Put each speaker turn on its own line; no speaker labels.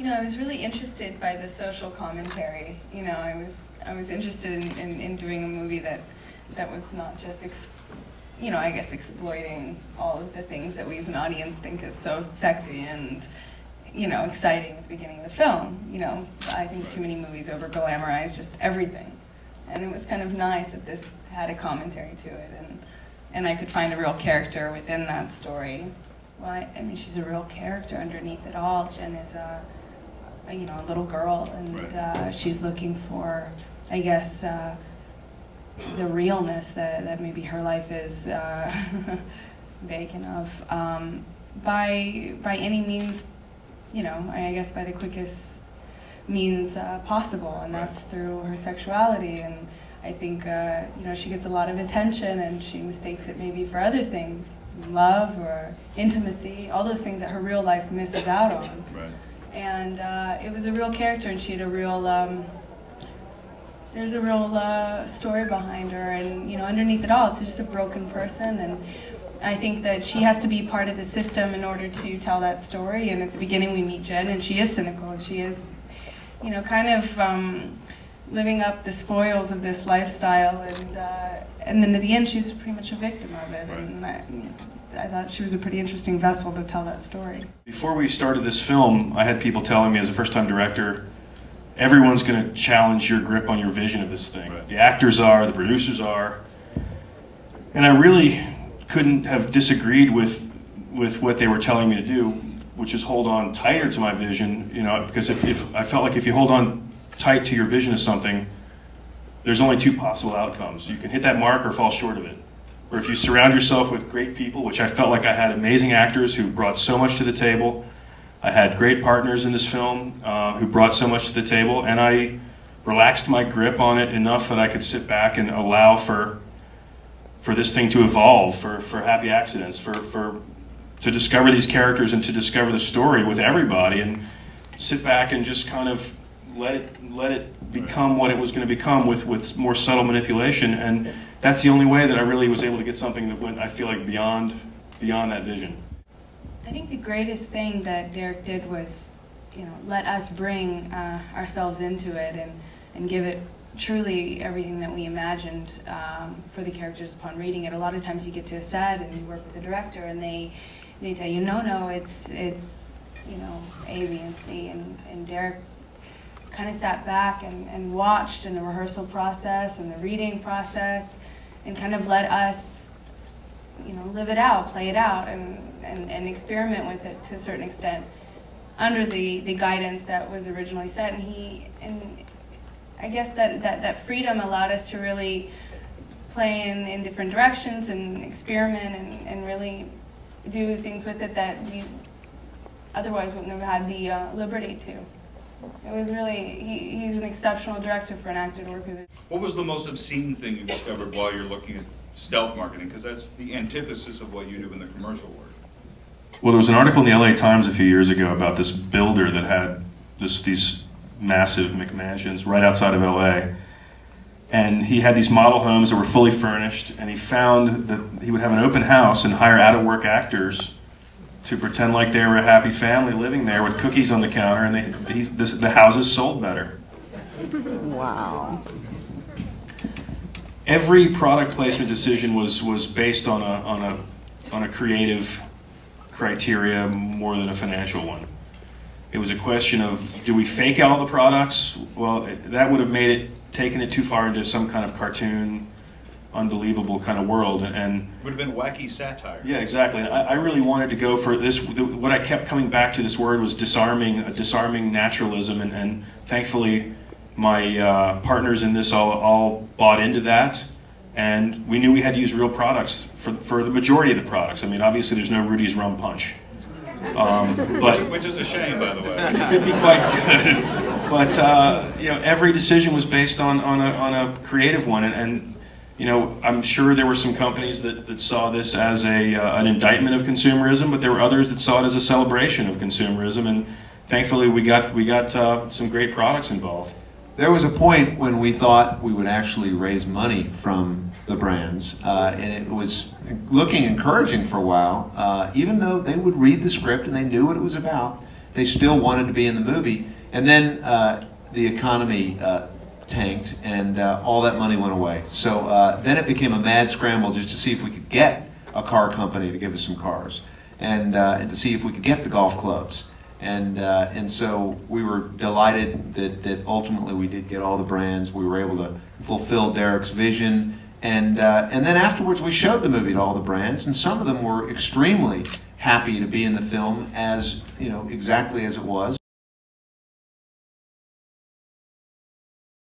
You know, I was really interested by the social commentary. You know, I was interested in doing a movie that was not just, you know, I guess exploiting all of the things that we as an audience think is so sexy and, you know, exciting at the beginning of the film. You know, I think too many movies over-glamorize just everything. And it was kind of nice that this had a commentary to it, and I could find a real character within that story. Well, I mean, she's a real character underneath it all. Jenn is you know, a little girl, and she's looking for, I guess, the realness that maybe her life is vacant of, by any means, you know, I guess by the quickest means possible, and that's through her sexuality. And I think, you know, she gets a lot of attention, and she mistakes it maybe for other things, love or intimacy, all those things that her real life misses out on.
Right.
And it was a real character, and she had a real, there's a real story behind her, and, you know, underneath it all, it's just a broken person, and I think that she has to be part of the system in order to tell that story. And at the beginning we meet Jenn, and she is cynical, and she is, you know, kind of living up the spoils of this lifestyle, and then at the end she's pretty much a victim of it. Right. And I thought she was a pretty interesting vessel to tell that story.
Before we started this film, I had people telling me as a first-time director, everyone's going to challenge your grip on your vision of this thing. Right. The actors are, the producers are, and I really couldn't have disagreed with what they were telling me to do, which is hold on tighter to my vision, you know, because if I felt like if you hold on tight to your vision of something, there's only two possible outcomes. You can hit that mark or fall short of it. Or if you surround yourself with great people, which I felt like I had amazing actors who brought so much to the table. I had great partners in this film who brought so much to the table, and I relaxed my grip on it enough that I could sit back and allow for this thing to evolve, for happy accidents, to discover these characters and to discover the story with everybody, and sit back and just kind of let it become what it was going to become with more subtle manipulation. And that's the only way that I really was able to get something that went, I feel like, beyond that vision.
I think the greatest thing that Derek did was, you know, let us bring ourselves into it and give it truly everything that we imagined for the characters upon reading it. A lot of times you get to a set and you work with the director, and they tell you, no, it's you know, A, B, and C, and Derek kind of sat back and watched in the rehearsal process and the reading process, and kind of let us, you know, live it out, play it out, and experiment with it to a certain extent under the guidance that was originally set. And I guess that freedom allowed us to really play in different directions and experiment and really do things with it that we otherwise wouldn't have had the liberty to. It was really, he's an exceptional director for an actor to work with.
What was the most obscene thing you discovered while you're looking at stealth marketing? Because that's the antithesis of what you do in the commercial work.
Well, there was an article in the LA Times a few years ago about this builder that had these massive McMansions right outside of LA. And he had these model homes that were fully furnished, and he found that he would have an open house and hire out-of-work actors to pretend like they were a happy family living there with cookies on the counter, and the houses sold better.
Wow.
Every product placement decision was based on a creative criteria more than a financial one. It was a question of, do we fake all the products? Well, that would have taken it too far into some kind of cartoon, unbelievable kind of world, and
would have been wacky satire.
Yeah, exactly. I really wanted to go for this. What I kept coming back to this word was disarming naturalism, and thankfully my partners in this all bought into that, and we knew we had to use real products for the majority of the products. I mean, obviously there's no Rudy's Rum Punch,
which is a shame, by the way.
It could be quite good, but you know, every decision was based on a creative one, and you know, I'm sure there were some companies that saw this as an indictment of consumerism, but there were others that saw it as a celebration of consumerism, and thankfully we got some great products involved.
There was a point when we thought we would actually raise money from the brands, and it was looking encouraging for a while, even though they would read the script and they knew what it was about. they still wanted to be in the movie. And then the economy tanked, and all that money went away. So then it became a mad scramble just to see if we could get a car company to give us some cars, and to see if we could get the golf clubs. And so we were delighted that ultimately we did get all the brands. We were able to fulfill Derek's vision, and then afterwards we showed the movie to all the brands, and some of them were extremely happy to be in the film, as exactly as it was.